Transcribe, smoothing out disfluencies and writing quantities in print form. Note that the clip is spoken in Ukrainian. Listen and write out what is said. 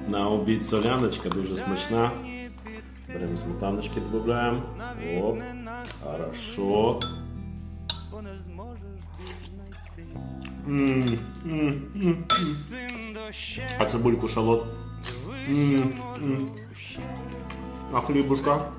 На обід соляночка дуже смачна. Беремо сметаночки, додаємо. Оп. Хорошо. А цибульку шалот. А хлібушка.